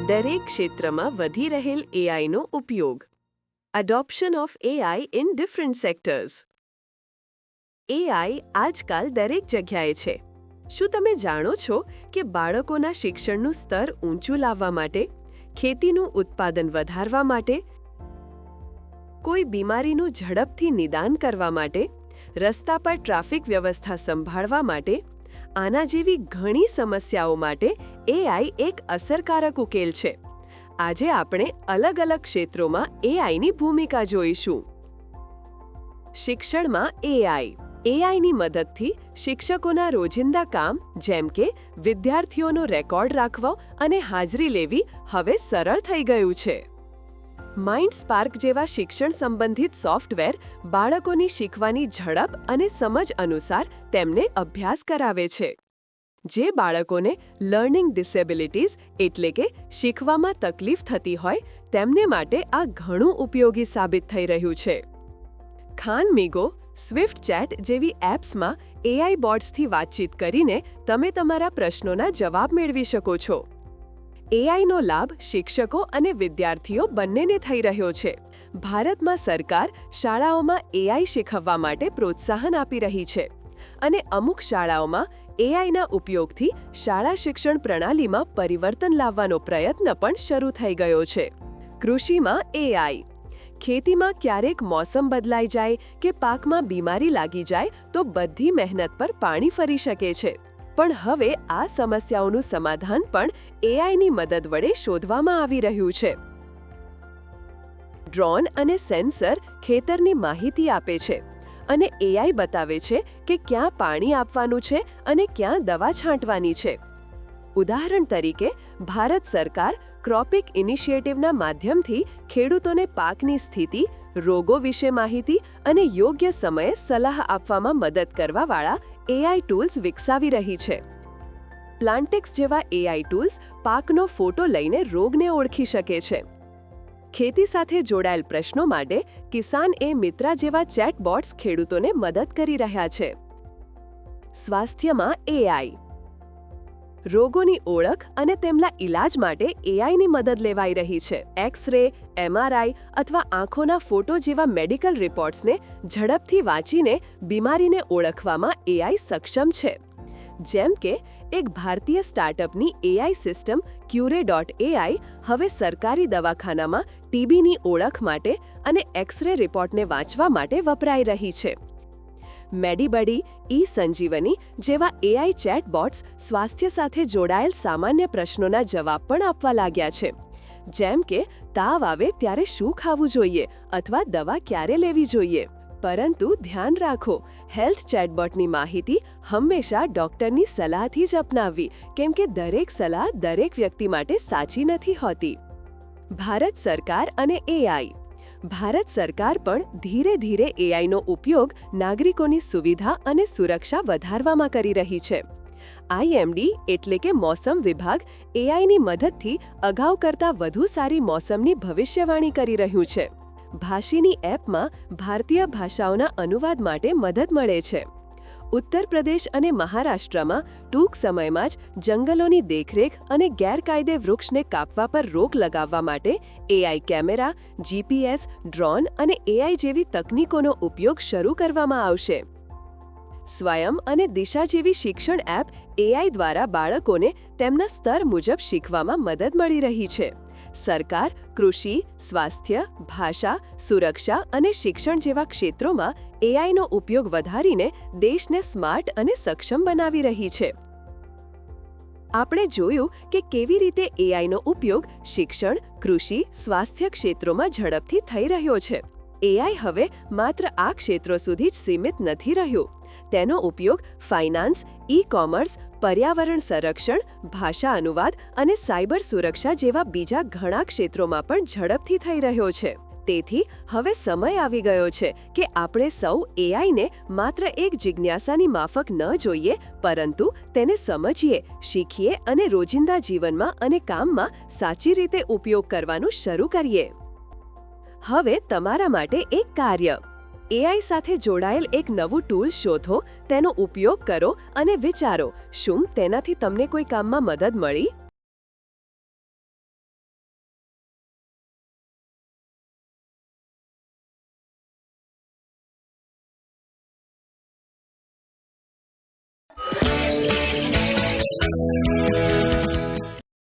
દરેક ક્ષેત્રમાં વધી રહેલ એઆઈનો ઉપયોગ. Adoption of AI in different sectors. AI આજકાલ દરેક જગ્યાએ છે. શું તમે જાણો છો કે બાળકોના શિક્ષણનું સ્તર ઊંચું લાવવા માટે, ખેતીનું ઉત્પાદન વધારવા માટે, કોઈ બીમારીનું ઝડપથી નિદાન કરવા માટે, રસ્તા પર ટ્રાફિક વ્યવસ્થા સંભાળવા માટે, આના જેવી ઘણી સમસ્યાઓ માટે એઆઈ એક અસરકારક ઉકેલ છે. આજે આપણે અલગ અલગ ક્ષેત્રોમાં એઆઈની ભૂમિકા જોઈશું. શિક્ષણમાં એઆઈ. એઆઈની મદદથી શિક્ષકોના રોજિંદા કામ જેમ કે વિદ્યાર્થીઓનો રેકોર્ડ રાખવો અને હાજરી લેવી હવે સરળ થઈ ગયું છે. માઇન્ડસ્પાર્ક જેવા શિક્ષણ સંબંધિત સોફ્ટવેર બાળકોની શીખવાની ઝડપ અને સમજ અનુસાર તેમને અભ્યાસ કરાવે છે. જે બાળકોને લર્નિંગ ડિસેબિલિટીઝ એટલે કે શીખવામાં તકલીફ થતી હોય તેમને માટે આ ઘણું ઉપયોગી સાબિત થઈ રહ્યું છે. ખાનમિગો, સ્વિફ્ટ ચેટ જેવી એપ્સમાં એઆઈ બોટ્સથી વાતચીત કરીને તમે તમારા પ્રશ્નોના જવાબ મેળવી શકો છો. એઆઈનો લાભ શિક્ષકો અને વિદ્યાર્થીઓ બંનેને થઈ રહ્યો છે. ભારતમાં સરકાર શાળાઓમાં એઆઈ શીખવવા માટે પ્રોત્સાહન આપી રહી છે અને અમુક શાળાઓમાં એઆઈના ઉપયોગથી શાળા શિક્ષણ પ્રણાલીમાં પરિવર્તન લાવવાનો પ્રયત્ન પણ શરૂ થઈ ગયો છે. કૃષિમાં એઆઈ. ખેતીમાં ક્યારેક મોસમ બદલાઈ જાય કે પાકમાં બીમારી લાગી જાય તો બધી મહેનત પર પાણી ફરી શકે છે. પણ હવે આ સમસ્યાઓનું સમાધાન પણ એઆઈની મદદ વડે શોધવામાં આવી રહ્યું છે. ડ્રોન અને સેન્સર ખેતરની માહિતી આપે છે અને એઆઈ બતાવે છે કે ક્યાં પાણી આપવાનું છે અને ક્યાં દવા છાંટવાની છે. ઉદાહરણ તરીકે, ભારત સરકાર ક્રોપિક ઇનિશિયેટિવના માધ્યમથી ખેડૂતોને પાકની સ્થિતિ, રોગો વિશે માહિતી અને યોગ્ય સમયે સલાહ આપવામાં મદદ કરવાવાળા એઆઈ ટૂલ્સ વિકસાવી રહી છે. પ્લાન્ટિક્સ જેવા એઆઈ ટૂલ્સ પાકનો ફોટો લઈને રોગને ઓળખી શકે છે. ખેતી સાથે જોડાયેલ પ્રશ્નો માટે કિસાન એ મિત્રા જેવા ચેટબોટ્સ ખેડૂતોને મદદ કરી રહ્યા છે. સ્વાસ્થ્યમાં એઆઈ. રોગોની ઓળખ અને તેમના ઇલાજ માટે એઆઈની મદદ લેવાઈ રહી છે. એક્સ-રે, એમઆરઆઈ અથવા આંખોના ફોટો જેવા મેડિકલ રિપોર્ટ્સને ઝડપથી વાંચીને બીમારીને ઓળખવામાં એઆઈ સક્ષમ છે. જેમ કે એક ભારતીય સ્ટાર્ટઅપની એઆઈ સિસ્ટમ ક્યુરે.એઆઈ હવે સરકારી દવાખાનામાં ટીબીની ઓળખ માટે અને એક્સ-રે રિપોર્ટને વાંચવા માટે વપરાઈ રહી છે. મેડીબડી, ઈ-સંજીવની જેવા એઆઈ ચેટબોટ્સ સ્વાસ્થ્ય સાથે જોડાયેલ સામાન્ય પ્રશ્નોના જવાબ પણ આપવા લાગ્યા છે. જેમ કે તાવ આવે ત્યારે શું ખાવું જોઈએ અથવા દવા ક્યારે લેવી જોઈએ. પરંતુ ધ્યાન રાખો, હેલ્થ ચેટબોટની માહિતી હંમેશા ડોક્ટરની સલાહથી જ અપનાવવી, કેમ કે દરેક સલાહ દરેક વ્યક્તિ માટે સાચી નથી હોતી. ભારત સરકાર અને એઆઈ. ભારત સરકાર પણ ધીરે ધીરે એઆઈનો ઉપયોગ નાગરિકોની સુવિધા અને સુરક્ષા વધારવામાં કરી રહી છે. આઈએમડી એટલે કે મોસમ વિભાગ એઆઈની મદદથી અગાઉ કરતાં વધુ સારી મોસમની ભવિષ્યવાણી કરી રહ્યું છે. ભાષીની એપમાં ભારતીય ભાષાઓના અનુવાદ માટે મદદ મળે છે. ઉત્તર પ્રદેશ અને મહારાષ્ટ્રમાં ટૂંક સમયમાં જ જંગલોની દેખરેખ અને ગેરકાયદે વૃક્ષને કાપવા પર રોક લગાવવા માટે એઆઈ કેમેરા, જીપીએસ, ડ્રોન અને એઆઈ જેવી તકનીકોનો ઉપયોગ શરૂ કરવામાં આવશે. સ્વયં અને દિશા જેવી શિક્ષણ એપ એઆઈ દ્વારા બાળકોને તેમના સ્તર મુજબ શીખવામાં મદદ મળી રહી છે. સરકાર કૃષિ, સ્વાસ્થ્ય, ભાષા, સુરક્ષા અને શિક્ષણ જેવા ક્ષેત્રોમાં એઆઈનો ઉપયોગ વધારીને દેશને સ્માર્ટ અને સક્ષમ બનાવી રહી છે. આપણે જોયું કે કેવી રીતે એઆઈનો ઉપયોગ શિક્ષણ, કૃષિ, સ્વાસ્થ્ય ક્ષેત્રોમાં ઝડપથી થઈ રહ્યો છે. એઆઈ હવે માત્ર આ ક્ષેત્રો સુધી જ સીમિત નથી રહ્યું. તેનો ઉપયોગ ફાઇનાન્સ, ઈ-કોમર્સ, પર્યાવરણ સંરક્ષણ, ભાષા અનુવાદ અને સાયબર સુરક્ષા જેવા બીજા ઘણા ક્ષેત્રોમાં પણ ઝડપથી થઈ રહ્યો છે. તેથી હવે સમય આવી ગયો છે કે આપણે સૌ એઆઈને માત્ર એક જિજ્ઞાસાની માફક ન જોઈએ, પરંતુ તેને સમજીએ, શીખીએ અને રોજિંદા જીવનમાં અને કામમાં સાચી રીતે ઉપયોગ કરવાનું શરૂ કરીએ. હવે તમારા માટે એક કાર્ય. એઆઈ સાથે જોડાયેલ એક નવું ટૂલ શોધો, તેનો ઉપયોગ કરો અને વિચારો, શું તેનાથી તમને કોઈ કામમાં મદદ મળી?